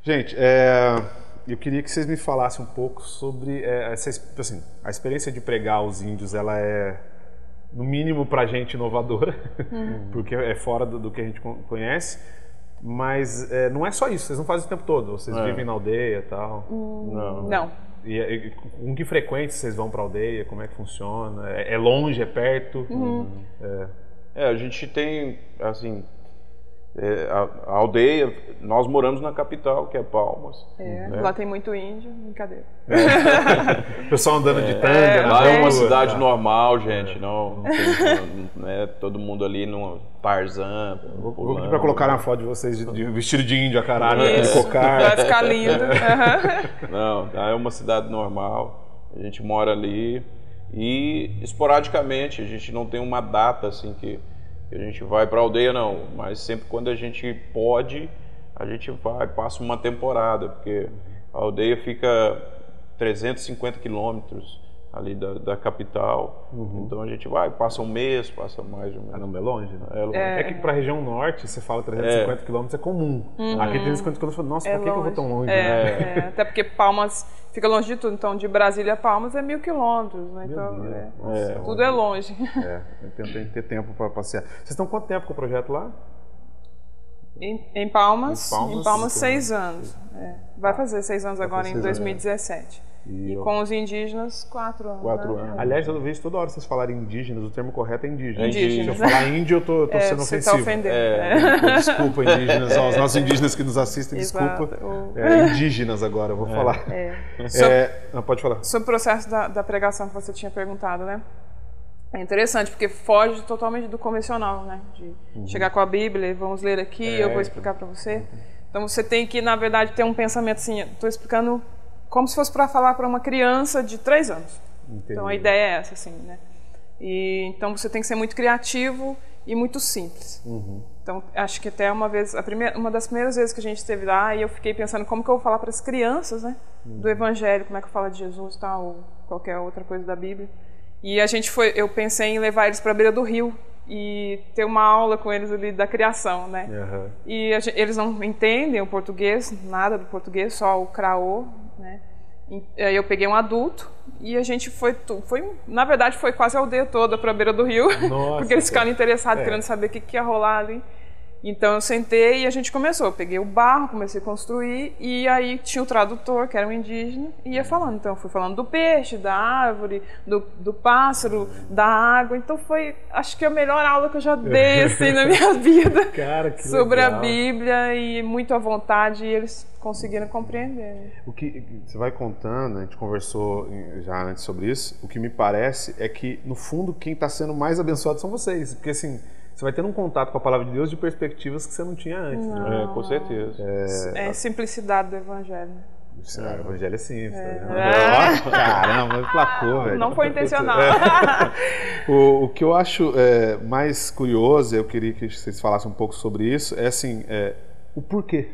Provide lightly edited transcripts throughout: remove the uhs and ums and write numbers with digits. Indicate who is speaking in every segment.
Speaker 1: Gente, eu queria que vocês me falassem um pouco sobre assim, a experiência de pregar aos índios. Ela é, no mínimo, pra gente inovadora, porque é fora do que a gente conhece, mas não é só isso, vocês não fazem o tempo todo, vocês vivem na aldeia e tal.
Speaker 2: Não.
Speaker 1: E com que frequência vocês vão pra aldeia? Como é que funciona? É longe, é perto?
Speaker 3: A gente tem, assim, a aldeia, nós moramos na capital, que é Palmas. Né?
Speaker 2: Lá tem muito índio, brincadeira.
Speaker 1: O pessoal andando de tanga.
Speaker 3: Lá é uma cidade normal, gente. Não é todo mundo ali no Tarzan.
Speaker 1: Vou pedir pra colocar uma foto de vocês de vestido de índio a caralho, de cocar.
Speaker 2: Vai ficar lindo.
Speaker 3: Não, é uma cidade normal. A gente mora ali e esporadicamente, a gente não tem uma data assim que a gente vai para a aldeia, não, mas sempre quando a gente pode, a gente vai, passa uma temporada, porque a aldeia fica 350 quilômetros ali da capital, então a gente vai, passa um mês, passa mais de um mês.
Speaker 1: Não, é longe, né?
Speaker 3: É longe.
Speaker 1: É que para a região norte, você fala 350 quilômetros, é comum. Aqui 350 quilômetros, nossa, por que eu vou tão longe?
Speaker 2: Até porque Palmas fica longe de tudo, então de Brasília a Palmas é 1.000 quilômetros, né? Então tudo é longe.
Speaker 1: Tem que ter tempo para passear. Vocês estão quanto tempo com o projeto lá?
Speaker 2: Em Palmas 6 anos. Vai fazer 6 anos agora em 2017. E com os indígenas, 4 anos.
Speaker 1: 4 anos. Aliás, eu vejo toda hora vocês falarem indígenas, o termo correto é indígena. Se eu
Speaker 2: Indígenas.
Speaker 1: falar índio, eu tô sendo
Speaker 2: você
Speaker 1: ofensivo.
Speaker 2: Tá ofendendo.
Speaker 1: Desculpa, indígenas. Os nossos indígenas que nos assistem,
Speaker 2: Exato.
Speaker 1: desculpa. Indígenas agora, eu vou falar. Não, pode falar.
Speaker 2: Sobre o processo da pregação que você tinha perguntado, né? É interessante, porque foge totalmente do convencional, né? De chegar com a Bíblia, vamos ler aqui, eu vou explicar para você. Então você tem que, na verdade, ter um pensamento assim, estou explicando como se fosse para falar para uma criança de 3 anos.
Speaker 1: Entendi.
Speaker 2: Então a ideia é essa, assim, né? Então você tem que ser muito criativo e muito simples. Então acho que até uma das primeiras vezes que a gente esteve lá, e eu fiquei pensando como que eu vou falar para as crianças, né? Do Evangelho, como é que eu falo de Jesus, tal, ou qualquer outra coisa da Bíblia. E eu pensei em levar eles para a beira do rio e ter uma aula com eles ali da criação, né? E eles não entendem o português, nada do português, só o craô, né? E aí eu peguei um adulto e a gente na verdade foi quase a aldeia toda para a beira do rio.
Speaker 1: Nossa,
Speaker 2: porque eles ficaram interessados, querendo saber o que ia rolar ali. Então eu sentei e a gente começou. Eu peguei o barro, comecei a construir e aí tinha o tradutor, que era um indígena, e ia falando. Então eu fui falando do peixe, da árvore, do pássaro, da água. Então foi, acho que a melhor aula que eu já dei assim, na minha vida.
Speaker 1: Cara, que
Speaker 2: sobre
Speaker 1: legal.
Speaker 2: a Bíblia, e muito à vontade, e eles conseguiram compreender.
Speaker 1: O que você vai contando, a gente conversou já antes sobre isso, o que me parece é que, no fundo, quem está sendo mais abençoado são vocês. Porque assim, você vai tendo um contato com a palavra de Deus de perspectivas que você não tinha antes. Né?
Speaker 3: Com certeza.
Speaker 2: É a simplicidade do Evangelho.
Speaker 1: O Evangelho é simples. Tá? Caramba, placou, velho.
Speaker 2: Não foi intencional.
Speaker 1: O que eu acho mais curioso, eu queria que vocês falassem um pouco sobre isso, é assim, o porquê.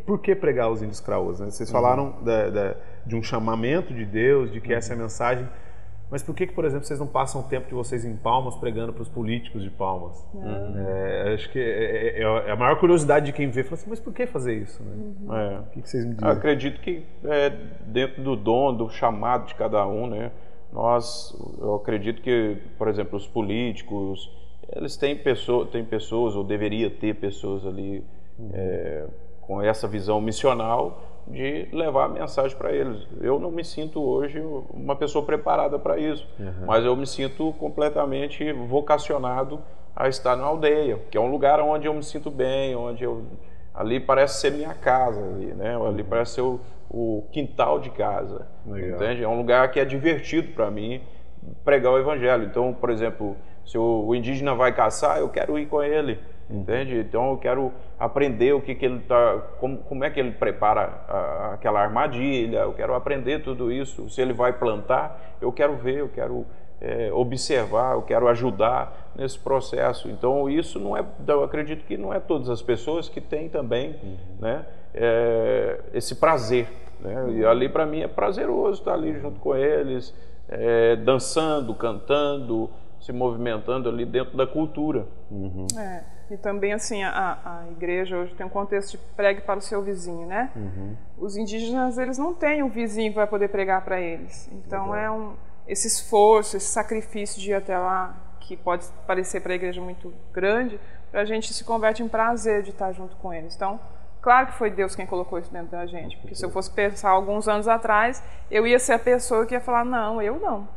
Speaker 1: Por que pregar os índios craôs? Né? Vocês falaram de um chamamento de Deus, de que essa é a mensagem. Mas por que, por exemplo, vocês não passam o tempo de vocês em Palmas pregando para os políticos de Palmas? Acho que é a maior curiosidade de quem vê. Fala assim, mas por que fazer isso? Né? O que vocês me dizem?
Speaker 3: Eu acredito que dentro do dom, do chamado de cada um, né? Eu acredito que, por exemplo, os políticos, eles têm pessoas, ou deveria ter pessoas ali com essa visão missional de levar a mensagem para eles. Eu não me sinto hoje uma pessoa preparada para isso, mas eu me sinto completamente vocacionado a estar na aldeia, que é um lugar onde eu me sinto bem, ali parece ser minha casa, né? Ali parece ser o quintal de casa. Entende? É um lugar que é divertido para mim pregar o Evangelho. Então, por exemplo, se o indígena vai caçar, eu quero ir com ele. Entende? Então eu quero aprender o que ele como é que ele prepara aquela armadilha, eu quero aprender tudo isso. Se ele vai plantar, eu quero ver, eu quero observar, eu quero ajudar nesse processo. Então isso eu acredito que não é todas as pessoas que têm também, né, esse prazer, né? E ali para mim é prazeroso estar ali junto com eles, dançando, cantando, se movimentando ali dentro da cultura.
Speaker 2: E também assim a igreja hoje tem um contexto de pregue para o seu vizinho, né? Os indígenas, eles não têm um vizinho que vai poder pregar para eles. Então esse esforço, esse sacrifício de ir até lá, que pode parecer para a igreja muito grande, para a gente se converte em prazer de estar junto com eles. Então, claro que foi Deus quem colocou isso dentro da gente, porque se eu fosse pensar alguns anos atrás, eu ia ser a pessoa que ia falar, não, eu não.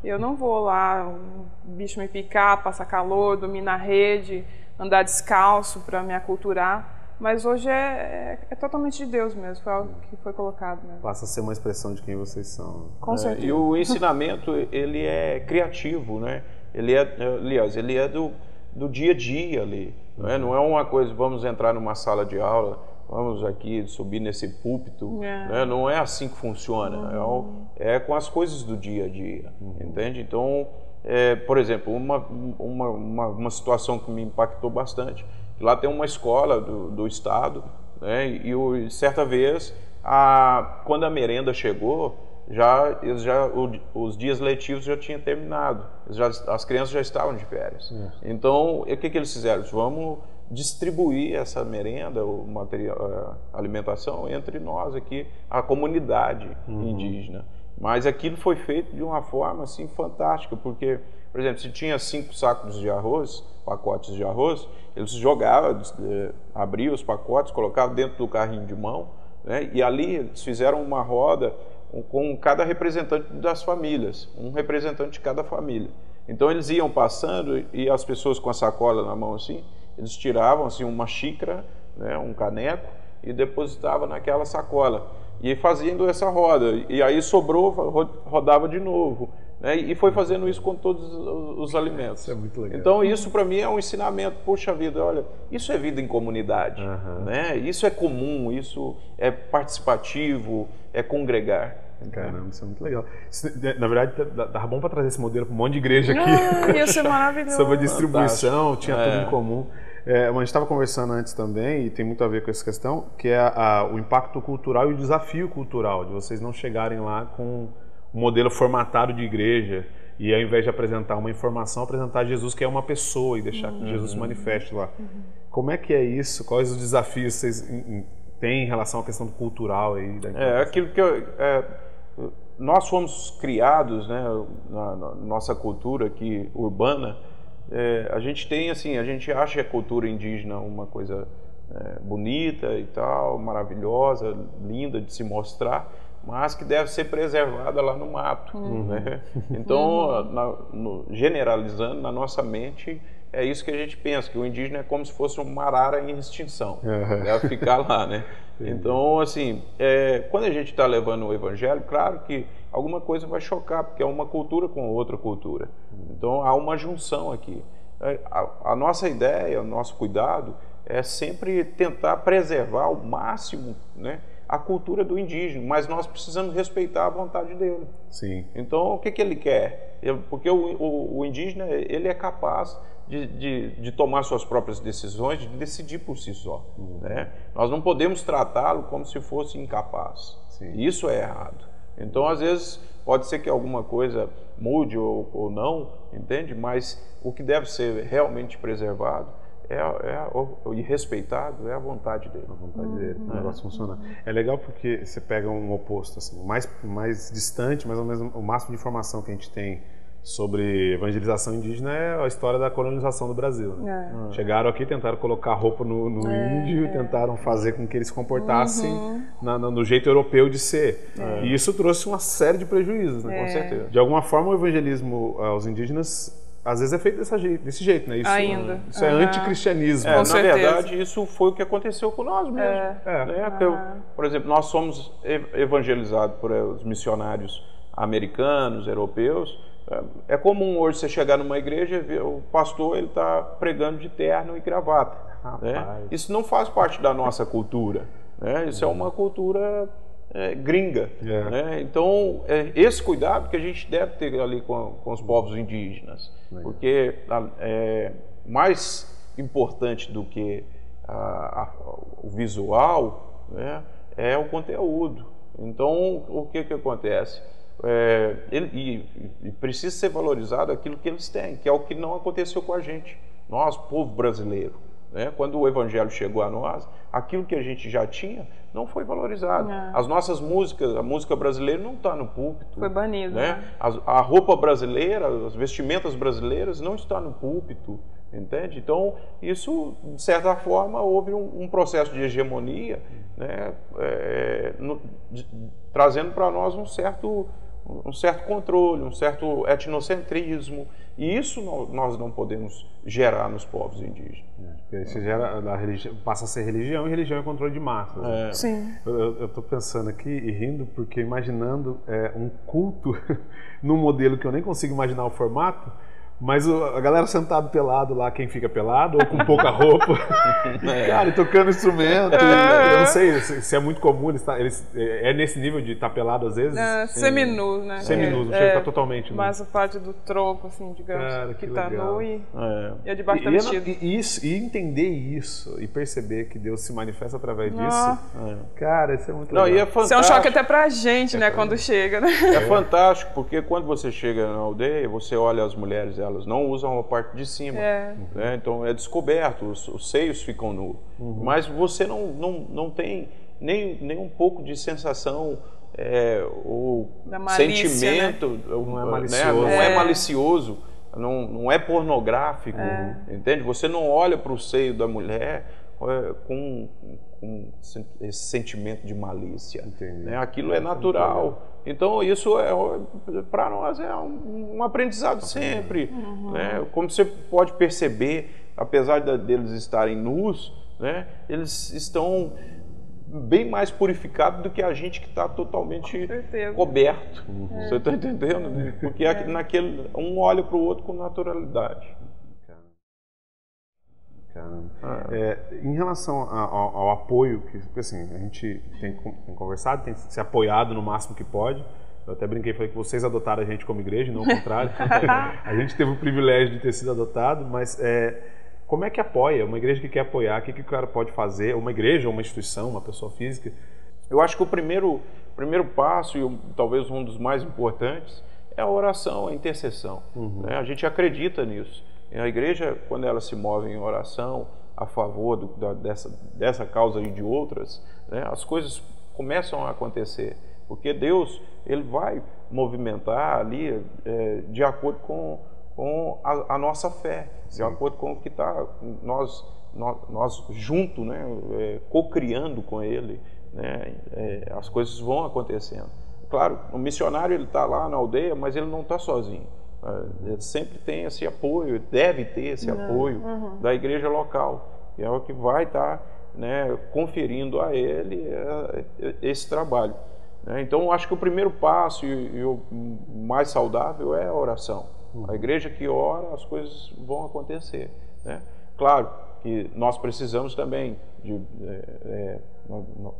Speaker 2: Eu não vou lá, o bicho me picar, passar calor, dormir na rede, andar descalço para me aculturar. Mas hoje é totalmente de Deus mesmo, foi algo que foi colocado mesmo.
Speaker 1: Passa a ser uma expressão de quem vocês são.
Speaker 2: Com certeza.
Speaker 3: E o ensinamento, ele é criativo, né? Ele é do dia a dia ali. Não é uma coisa, vamos entrar numa sala de aula, vamos aqui subir nesse púlpito. Né? Não é assim que funciona. É com as coisas do dia a dia, entende? Então, por exemplo, uma situação que me impactou bastante. Lá tem uma escola do estado, né? E certa vez, quando a merenda chegou, os dias letivos já tinham terminado, as crianças já estavam de férias. Então, o que eles fizeram? Vamos distribuir essa merenda, o material, a alimentação, entre nós aqui, a comunidade indígena. Mas aquilo foi feito de uma forma assim fantástica, porque, por exemplo, se tinha 5 sacos de arroz, pacotes de arroz, eles jogavam, abriam os pacotes, colocavam dentro do carrinho de mão, né? E ali eles fizeram uma roda com cada representante das famílias, um representante de cada família. Então eles iam passando e as pessoas com a sacola na mão assim, eles tiravam assim uma xícara, né, um caneco, e depositavam naquela sacola. E fazendo essa roda, e aí sobrou, rodava de novo, né? E foi fazendo isso com todos os alimentos.
Speaker 1: Isso é muito legal.
Speaker 3: Então isso para mim é um ensinamento. Poxa vida, olha, isso é vida em comunidade, né? Isso é comum, isso é participativo, é congregar.
Speaker 1: Caramba, isso é muito legal. Na verdade, dava bom para trazer esse modelo para um monte de igreja aqui.
Speaker 2: Ia ser maravilhoso.
Speaker 1: Sobre a distribuição, tinha tudo em comum. A gente estava conversando antes também, e tem muito a ver com essa questão, que é o impacto cultural e o desafio cultural, de vocês não chegarem lá com um modelo formatado de igreja e ao invés de apresentar uma informação, apresentar Jesus, que é uma pessoa, e deixar que Jesus se manifeste lá. Como é que é isso? Quais os desafios vocês têm em relação à questão cultural aí?
Speaker 3: Aquilo que nós fomos criados, né, na nossa cultura aqui urbana. A gente tem assim, a gente acha a cultura indígena uma coisa bonita e tal, maravilhosa, linda de se mostrar, mas que deve ser preservada lá no mato, né? Então, generalizando na nossa mente, é isso que a gente pensa, que o indígena é como se fosse uma arara em extinção, deve ficar lá, né? Então, assim, quando a gente está levando o evangelho, claro que alguma coisa vai chocar, porque é uma cultura com outra cultura. Então, há uma junção aqui. A nossa ideia, o nosso cuidado é sempre tentar preservar ao máximo, né, a cultura do indígena, mas nós precisamos respeitar a vontade dele.
Speaker 1: Sim.
Speaker 3: Então, o que ele quer? Porque o indígena, ele é capaz de tomar suas próprias decisões, de decidir por si só. Né? Nós não podemos tratá-lo como se fosse incapaz.
Speaker 1: Sim.
Speaker 3: Isso é errado. Então, às vezes, pode ser que alguma coisa mude ou não, entende? Mas o que deve ser realmente preservado e respeitado é a vontade dele.
Speaker 1: A vontade dele, o negócio funcionar. É legal porque você pega um oposto, assim, mais distante, mas ao mesmo o máximo de informação que a gente tem sobre evangelização indígena é a história da colonização do Brasil. Né? Chegaram aqui, tentaram colocar roupa no índio, tentaram fazer com que eles se comportassem no jeito europeu de ser. E isso trouxe uma série de prejuízos, né?
Speaker 3: Com certeza.
Speaker 1: De alguma forma, o evangelismo aos indígeas às vezes é feito desse jeito, né? Isso é anticristianismo.
Speaker 3: Na verdade, isso foi o que aconteceu com nós mesmos. Por exemplo, nós somos evangelizados por os missionários americanos, europeus. É comum hoje você chegar numa igreja e ver o pastor, ele está pregando de terno e gravata. Né? Isso não faz parte da nossa cultura. Né? Isso é uma cultura gringa. Né? Então, esse cuidado que a gente deve ter ali com os povos indígenas. Porque mais importante do que o visual, né, é o conteúdo. Então, o que acontece? e precisa ser valorizado aquilo que eles têm, que é o que não aconteceu com a gente, nós, povo brasileiro. Né? Quando o Evangelho chegou a nós, aquilo que a gente já tinha não foi valorizado. As nossas músicas, a música brasileira não está no púlpito.
Speaker 2: Foi banido.
Speaker 3: Né? A roupa brasileira, as vestimentas brasileiras não estão no púlpito. Entende? Então, isso, de certa forma, houve um processo de hegemonia, né? Trazendo para nós um certo controle, um certo etnocentrismo. E isso nós não podemos gerar nos povos indígenas.
Speaker 1: Porque aí você gera, a religião, passa a ser religião, e religião é controle de massa. Né?
Speaker 2: Sim.
Speaker 1: Eu estou pensando aqui e rindo, porque imaginando um culto num modelo que eu nem consigo imaginar o formato, mas a galera sentada pelado lá, quem fica pelado, ou com pouca roupa, cara, tocando instrumento. Eu não sei se é muito comum, é nesse nível de estar pelado às vezes?
Speaker 2: Seminu, né?
Speaker 1: Seminu, não chega a ficar totalmente nu.
Speaker 2: Mas a parte do tronco, assim, digamos,
Speaker 1: cara,
Speaker 2: que tá nu e a de baixo tá vestido.
Speaker 1: E entender isso, e perceber que Deus se manifesta através disso, cara, isso é muito legal.
Speaker 3: E é fantástico.
Speaker 2: Isso é um choque até pra gente, né, quando chega, né?
Speaker 3: É fantástico, porque quando você chega na aldeia, você olha as mulheres, elas não usam a parte de cima, né? Então é descoberto, os seios ficam nus, mas você não tem nem um pouco de sensação ou
Speaker 2: malícia,
Speaker 3: sentimento,
Speaker 2: né?
Speaker 1: Não é malicioso,
Speaker 3: né? Não é malicioso, não é pornográfico, entende? Você não olha para o seio da mulher com esse sentimento de malícia, né? Aquilo é natural. Então isso para nós é um aprendizado sempre, né? Como você pode perceber, apesar deles estarem nus, né? Eles estão bem mais purificados do que a gente que está totalmente coberto. Você está entendendo? Porque um olha para o outro com naturalidade.
Speaker 1: Em relação ao apoio, porque assim, a gente tem conversado, tem se apoiado no máximo que pode. Eu até brinquei, falei que vocês adotaram a gente como igreja, não o contrário. A gente teve o privilégio de ter sido adotado, mas como é que apoia? Uma igreja que quer apoiar, o que o cara pode fazer? Uma igreja, uma instituição, uma pessoa física?
Speaker 3: Eu acho que o primeiro passo, e talvez um dos mais importantes, é a oração, a intercessão. Né? A gente acredita nisso. E a igreja, quando ela se move em oração a favor dessa causa e de outras, né, as coisas começam a acontecer. Porque Deus, Ele vai movimentar ali de acordo com a nossa fé, de acordo com o que está nós juntos, né, co-criando com Ele, né, as coisas vão acontecendo. Claro, o missionário ele está lá na aldeia, mas ele não está sozinho. Ele sempre tem esse apoio, deve ter esse apoio da igreja local, que é o que vai estar, né, conferindo a ele esse trabalho. Então, eu acho que o primeiro passo e o mais saudável é a oração. A igreja que ora, as coisas vão acontecer. Né? Claro que nós precisamos também,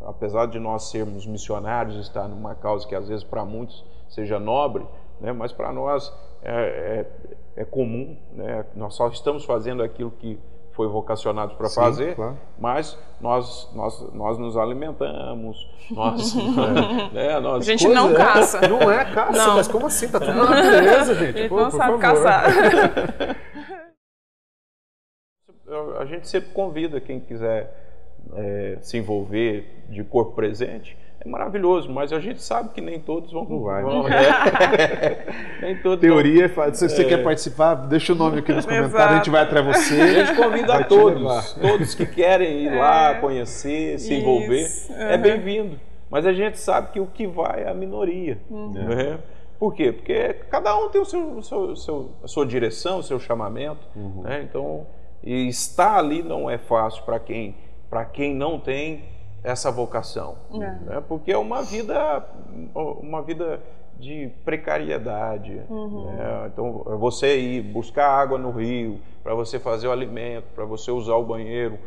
Speaker 3: apesar de nós sermos missionários, estar numa causa que às vezes para muitos seja nobre, né? Mas para nós é comum, né? Nós só estamos fazendo aquilo que foi vocacionado para fazer, claro. Mas nós nos alimentamos,
Speaker 2: a gente não caça.
Speaker 1: Não é caça, mas como assim? Tá tudo na natureza, gente.
Speaker 2: A gente não sabe caçar.
Speaker 3: A gente sempre convida quem quiser se envolver de corpo presente. É maravilhoso, mas a gente sabe que nem todos vão.
Speaker 1: Não vai.
Speaker 3: Nem todos
Speaker 1: Teoria, se você quer participar, deixa o nome aqui nos comentários, a gente vai atrás de você.
Speaker 3: A gente convida a todos que querem ir lá, conhecer, se envolver, é bem-vindo. Mas a gente sabe que o que vai é a minoria. Né? Por quê? Porque cada um tem a sua direção, o seu chamamento. Né? Então, e estar ali não é fácil para quem não tem essa vocação, né? Porque é uma vida de precariedade. Né? Então, você ir buscar água no rio, para você fazer o alimento, para você usar o banheiro,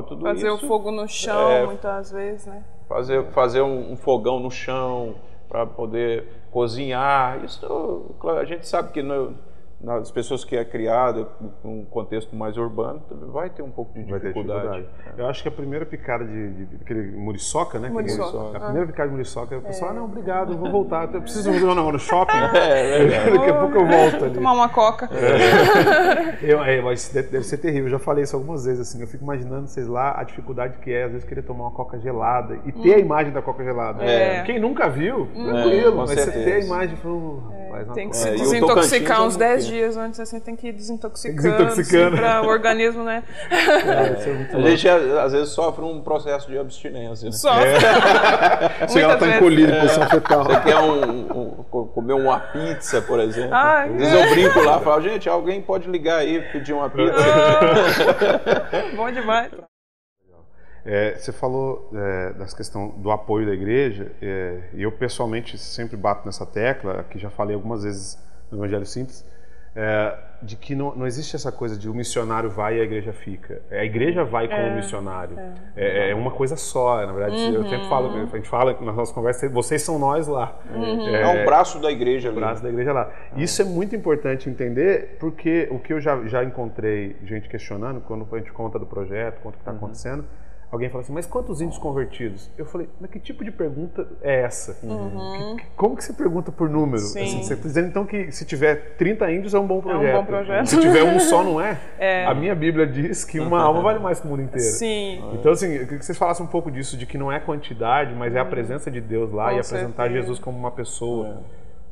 Speaker 3: tudo
Speaker 2: fazer
Speaker 3: isso.
Speaker 2: o fogo no chão, muitas vezes, né?
Speaker 3: Fazer um fogão no chão para poder cozinhar. Isso, a gente sabe que nas pessoas que é criada num contexto mais urbano, vai ter um pouco de dificuldade.
Speaker 1: Eu acho que a primeira picada de aquele muriçoca, né?
Speaker 2: Muriçoca.
Speaker 1: A primeira picada de muriçoca, o pessoal, não, obrigado, eu vou voltar, eu preciso ir no shopping. Daqui a pouco eu volto ali.
Speaker 2: Tomar uma coca.
Speaker 1: Mas deve ser terrível, eu já falei isso algumas vezes, assim, eu fico imaginando vocês lá, a dificuldade que é, às vezes, querer tomar uma coca gelada e ter a imagem da coca gelada. Quem nunca viu, tranquilo, mas você ter a imagem,
Speaker 2: tem que se desintoxicar uns 10 dias antes, assim, tem que ir desintoxicando. Assim, para o organismo, né?
Speaker 3: A gente às vezes sofre um processo de abstinência, né?
Speaker 1: Chega lá, tá encolhido em posição fetal.
Speaker 3: Você quer comer uma pizza, por exemplo. Às vezes eu brinco lá e falo, gente, alguém pode ligar aí e pedir uma pizza.
Speaker 2: Bom demais.
Speaker 1: Você falou dessa questão do apoio da igreja, e eu pessoalmente sempre bato nessa tecla, que já falei algumas vezes no Evangelho Simples, de que não existe essa coisa de o missionário vai e a igreja fica. A igreja vai com o missionário. É uma coisa só, na verdade. Eu sempre falo, a gente fala nas nossas conversas, vocês são nós lá.
Speaker 3: É o braço da igreja ali.
Speaker 1: O braço da igreja lá. Isso é muito importante entender, porque o que eu já encontrei gente questionando, quando a gente conta do projeto, conta o que está acontecendo, alguém fala assim, mas quantos índios convertidos? Eu falei, mas que tipo de pergunta é essa? Como que você pergunta por número? Assim, você está dizendo então que se tiver 30 índios é um bom projeto.
Speaker 2: É um bom projeto.
Speaker 1: Se tiver um só, não é? A minha Bíblia diz que uma alma vale mais que o mundo inteiro.
Speaker 2: Sim.
Speaker 1: Então, assim, eu queria que vocês falassem um pouco disso, de que não é quantidade, mas é a presença de Deus lá e apresentar Jesus como uma pessoa.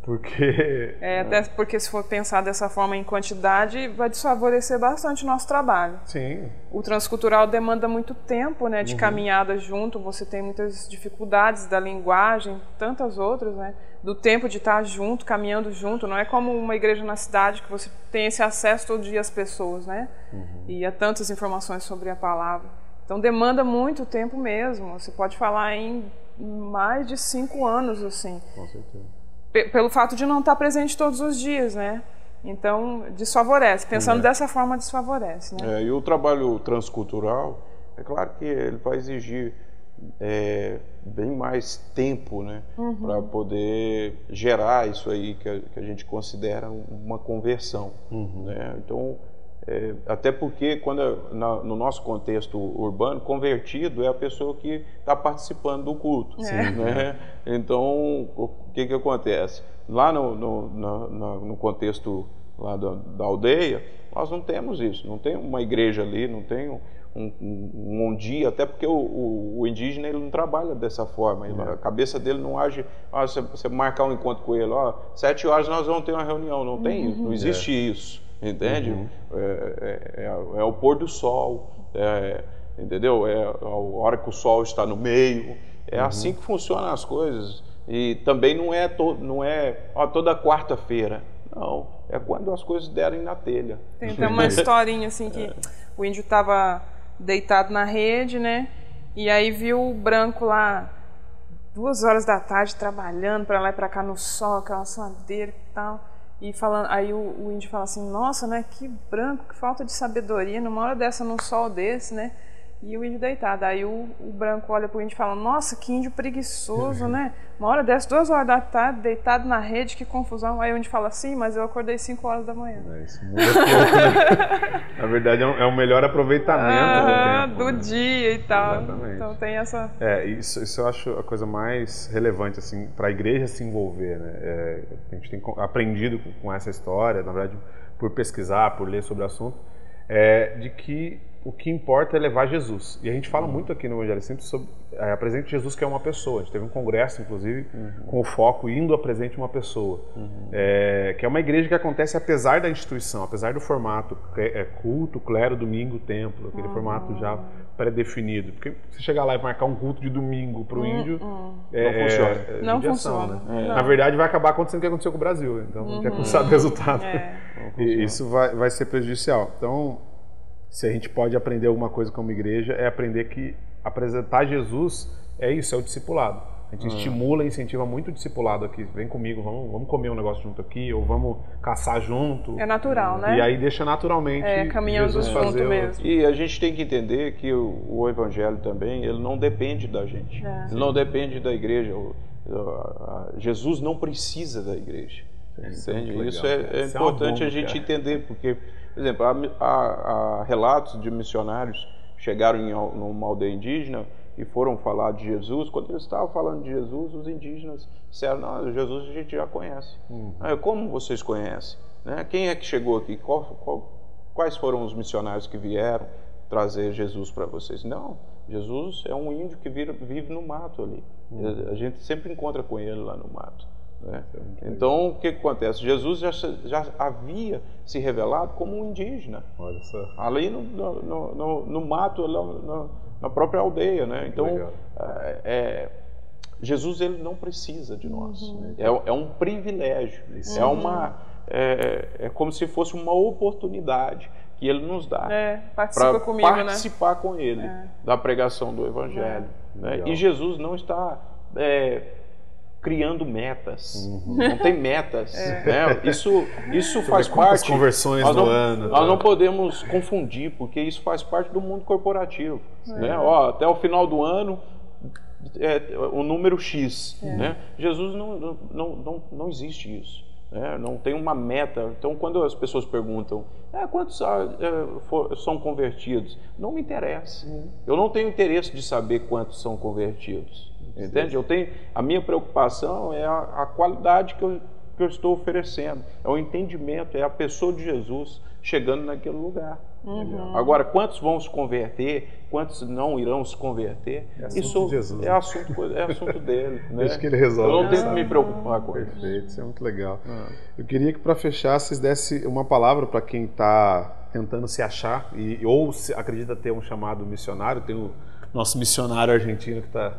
Speaker 1: Porque...
Speaker 2: até porque se for pensar dessa forma em quantidade, vai desfavorecer bastante o nosso trabalho.
Speaker 1: Sim.
Speaker 2: O transcultural demanda muito tempo, né, de caminhada junto, você tem muitas dificuldades da linguagem, tantas outras, né, do tempo de estar junto, caminhando junto. Não é como uma igreja na cidade que você tem esse acesso todo dia às pessoas, né, e a tantas informações sobre a palavra. Então demanda muito tempo mesmo. Você pode falar em mais de 5 anos, assim.
Speaker 1: Com certeza.
Speaker 2: Pelo fato de não estar presente todos os dias, né? Então, desfavorece. Pensando dessa forma, desfavorece, né?
Speaker 3: E o trabalho transcultural, é claro que ele vai exigir bem mais tempo, né? Para poder gerar isso aí que a gente considera uma conversão, né? Então, até porque no nosso contexto urbano, convertido é a pessoa que está participando do culto, né? Então, o que acontece? Lá no contexto lá da aldeia, nós não temos isso, não tem uma igreja ali, não tem um dia, até porque o indígena ele não trabalha dessa forma, a cabeça dele não age, você marcar um encontro com ele, 7 horas nós vamos ter uma reunião, não tem isso, não existe isso. Entende? É o pôr do sol, entendeu? É a hora que o sol está no meio. É assim que funcionam as coisas. E também não é toda quarta-feira. Não, é quando as coisas derem na telha.
Speaker 2: Tem até uma historinha assim que o índio estava deitado na rede, né? E aí viu o branco lá 2 horas da tarde trabalhando para lá e para cá no sol, aquela suadeira e tal. E falando, aí o índio fala assim, nossa, né, que branco, que falta de sabedoria, numa hora dessa, num sol desse, né? E o índio deitado. Aí o branco olha pro índio e fala, nossa, que índio preguiçoso, né? Uma hora dessa, 2 horas da tarde, deitado na rede, que confusão. Aí o índio fala, sim, mas eu acordei 5 horas da manhã.
Speaker 1: Isso muda pouco, né? Na verdade, é o melhor aproveitamento
Speaker 2: do dia e tal.
Speaker 1: Exatamente.
Speaker 2: Então tem essa...
Speaker 1: Isso eu acho a coisa mais relevante, assim, para a igreja se envolver, né? A gente tem aprendido com essa história, na verdade, por pesquisar, por ler sobre o assunto, de que o que importa é levar Jesus. E a gente fala muito aqui no Evangelho Simples sobre apresente Jesus, que é uma pessoa. A gente teve um congresso, inclusive, com o foco indo apresente uma pessoa. Que é uma igreja que acontece apesar da instituição, apesar do formato culto, clero, domingo, templo, aquele formato já pré-definido. Porque você chegar lá e marcar um culto de domingo para o índio,
Speaker 3: não funciona.
Speaker 2: Não funciona.
Speaker 1: Né? Na verdade, vai acabar acontecendo o que aconteceu com o Brasil. Então, a gente sabe o resultado. E isso vai ser prejudicial. Então, se a gente pode aprender alguma coisa como igreja, é aprender que apresentar Jesus é isso, é o discipulado. A gente estimula e incentiva muito o discipulado aqui. Vem comigo, vamos comer um negócio junto aqui, ou vamos caçar junto.
Speaker 2: É natural, né?
Speaker 1: E aí deixa naturalmente
Speaker 2: caminhando
Speaker 1: Jesus
Speaker 2: junto
Speaker 1: fazer
Speaker 2: mesmo.
Speaker 3: E a gente tem que entender que o evangelho também, ele não depende da gente. Ele não depende da igreja. Jesus não precisa da igreja. Entende? Isso é importante a gente entender, porque, por exemplo, há relatos de missionários que chegaram numa aldeia indígena e foram falar de Jesus. Quando eles estavam falando de Jesus, os indígenas disseram: não, Jesus a gente já conhece. Como vocês conhecem? Né? Quem é que chegou aqui? Quais foram os missionários que vieram trazer Jesus para vocês? Não, Jesus é um índio que vive no mato ali. A gente sempre encontra com ele lá no mato. Né? Então, o que acontece? Jesus já havia se revelado como um indígena.
Speaker 1: Olha só. Ali
Speaker 3: no mato, na própria aldeia. Né? Então, Jesus ele não precisa de nós. É um privilégio. É como se fosse uma oportunidade que ele nos dá para participar com ele da pregação do Evangelho. Né? E Jesus não está criando metas, não tem metas. Né? Isso faz parte.
Speaker 1: Conversões no ano.
Speaker 3: Nós não podemos confundir, porque isso faz parte do mundo corporativo. Né? Até o final do ano, o número X. Né? Jesus não existe isso. Não tem uma meta. Então, quando as pessoas perguntam quantos são convertidos, não me interessa. Eu não tenho interesse de saber quantos são convertidos. Entende? A minha preocupação é a qualidade que eu estou oferecendo, é o entendimento, é a pessoa de Jesus chegando naquele lugar. Agora, quantos vão se converter, quantos não irão se converter, isso é assunto dele. Né?
Speaker 1: Deixa que ele resolve.
Speaker 3: Eu não tenho que me preocupar com isso.
Speaker 1: Perfeito, isso é muito legal. Eu queria que, para fechar, vocês dessem uma palavra para quem está tentando se achar ou acredita ter um chamado missionário. Tem o nosso missionário argentino que está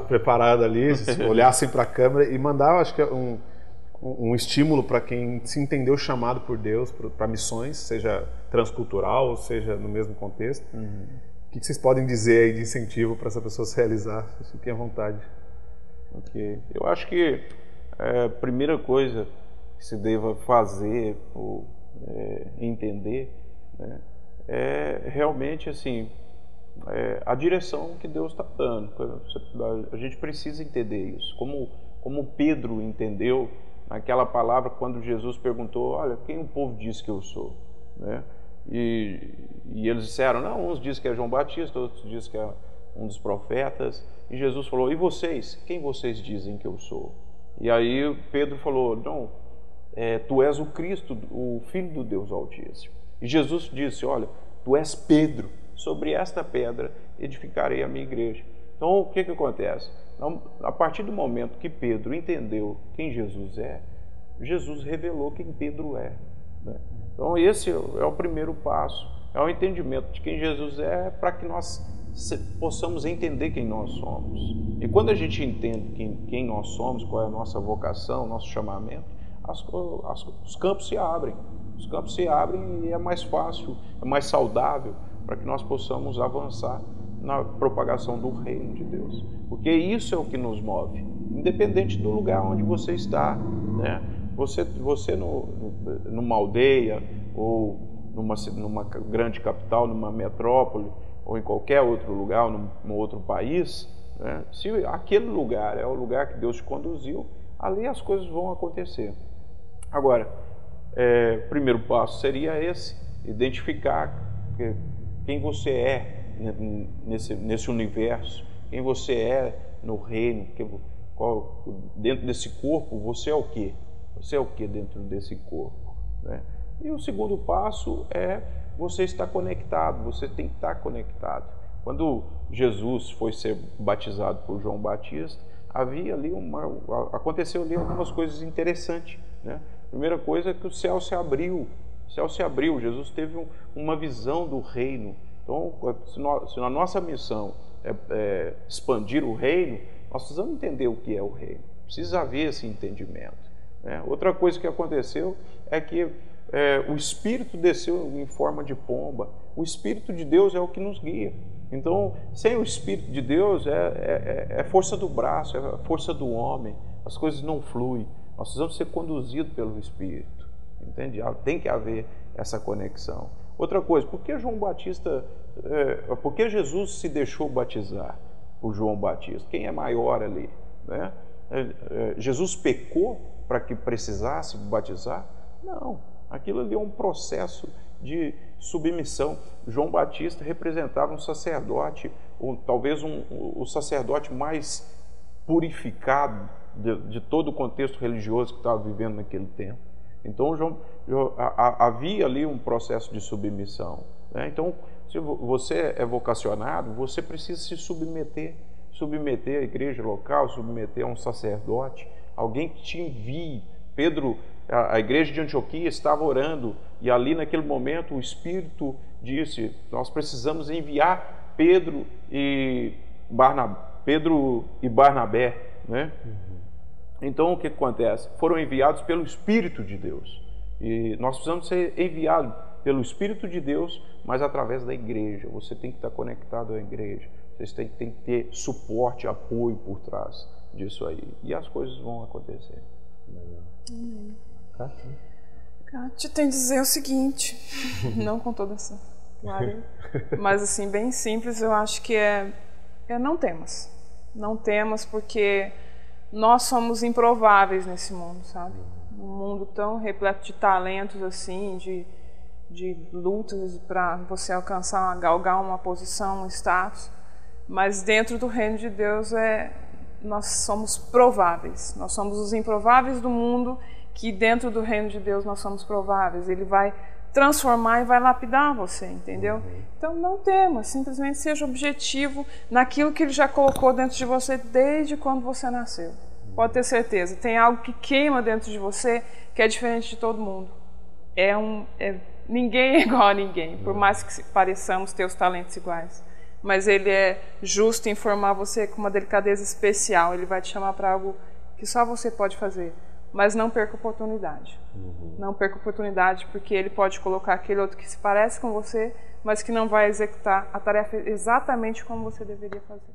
Speaker 1: preparado ali, olhassem para a câmera e mandar, acho que um estímulo para quem se entendeu chamado por Deus para missões, seja transcultural, seja no mesmo contexto. O que vocês podem dizer aí de incentivo para essa pessoa se realizar? Fiquem à vontade.
Speaker 3: Okay. Eu acho que a primeira coisa que se deva fazer ou entender, né, é realmente assim, a direção que Deus está dando. A gente precisa entender isso. Como Pedro entendeu naquela palavra quando Jesus perguntou: olha, quem o povo diz que eu sou? Né? E eles disseram: não, uns dizem que é João Batista, outros dizem que é um dos profetas. E Jesus falou: e vocês? Quem vocês dizem que eu sou? E aí Pedro falou: não, tu és o Cristo, o Filho do Deus Altíssimo. E Jesus disse: olha, tu és Pedro, sobre esta pedra edificarei a minha igreja. Então, o que acontece? A partir do momento que Pedro entendeu quem Jesus é, Jesus revelou quem Pedro é. Né? Então, esse é o primeiro passo, é o entendimento de quem Jesus é, para que nós possamos entender quem nós somos. E quando a gente entende quem nós somos, qual é a nossa vocação, nosso chamamento, os campos se abrem. Os campos se abrem e é mais fácil, é mais saudável para que nós possamos avançar na propagação do reino de Deus. Porque isso é o que nos move, independente do lugar onde você está. Né? Você numa aldeia ou numa grande capital, numa metrópole ou em qualquer outro lugar, num outro país, né? Se aquele lugar é o lugar que Deus te conduziu, ali as coisas vão acontecer. Agora, o primeiro passo seria esse: identificar quem você é nesse universo, quem você é no reino, dentro desse corpo, você é o quê? Você é o quê dentro desse corpo? Né? E o segundo passo é você estar conectado, você tem que estar conectado. Quando Jesus foi ser batizado por João Batista, aconteceu ali algumas coisas interessantes. Né? A primeira coisa é que o céu se abriu. Jesus teve uma visão do reino. Então, se a nossa missão é expandir o reino, nós precisamos entender o que é o reino. Precisa haver esse entendimento. Né? Outra coisa que aconteceu é que o Espírito desceu em forma de pomba. O Espírito de Deus é o que nos guia. Então, sem o Espírito de Deus, é força do braço, é força do homem. As coisas não fluem. Nós precisamos ser conduzidos pelo Espírito. Entende? Tem que haver essa conexão. Outra coisa, por que Jesus se deixou batizar por João Batista? Quem é maior ali? Né? Jesus pecou? para que precisasse batizar? Não, aquilo ali é um processo de submissão. João Batista representava um sacerdote, ou talvez o sacerdote mais purificado de todo o contexto religioso que estava vivendo naquele tempo. Então havia ali um processo de submissão, né? Então, se você é vocacionado, você precisa se submeter à igreja local, submeter a um sacerdote, alguém que te envie. Pedro, a igreja de Antioquia estava orando, e ali naquele momento o Espírito disse: nós precisamos enviar Pedro e Barnabé, né? Então o que acontece? Foram enviados pelo Espírito de Deus, e nós precisamos ser enviados pelo Espírito de Deus, mas através da igreja. Você tem que estar conectado à igreja, você tem que ter suporte, apoio por trás disso aí, e as coisas vão acontecer.
Speaker 2: Kátia tem que dizer o seguinte, não com toda essa clareza, mas assim, bem simples, eu acho que não temas. Não temas, porque nós somos improváveis nesse mundo, sabe? Um mundo tão repleto de talentos, assim, de lutas para você alcançar, galgar uma posição, um status. Mas dentro do reino de Deus nós somos prováveis. Nós somos os improváveis do mundo, que dentro do reino de Deus nós somos prováveis. Ele vai transformar e vai lapidar você, entendeu? Então não tema, simplesmente seja objetivo naquilo que Ele já colocou dentro de você desde quando você nasceu. Pode ter certeza, tem algo que queima dentro de você que é diferente de todo mundo. Ninguém é igual a ninguém, por mais que pareçamos ter os talentos iguais. Mas Ele é justo em formar você com uma delicadeza especial. Ele vai te chamar para algo que só você pode fazer. Mas não perca a oportunidade. Não perca a oportunidade, porque Ele pode colocar aquele outro que se parece com você, mas que não vai executar a tarefa exatamente como você deveria fazer.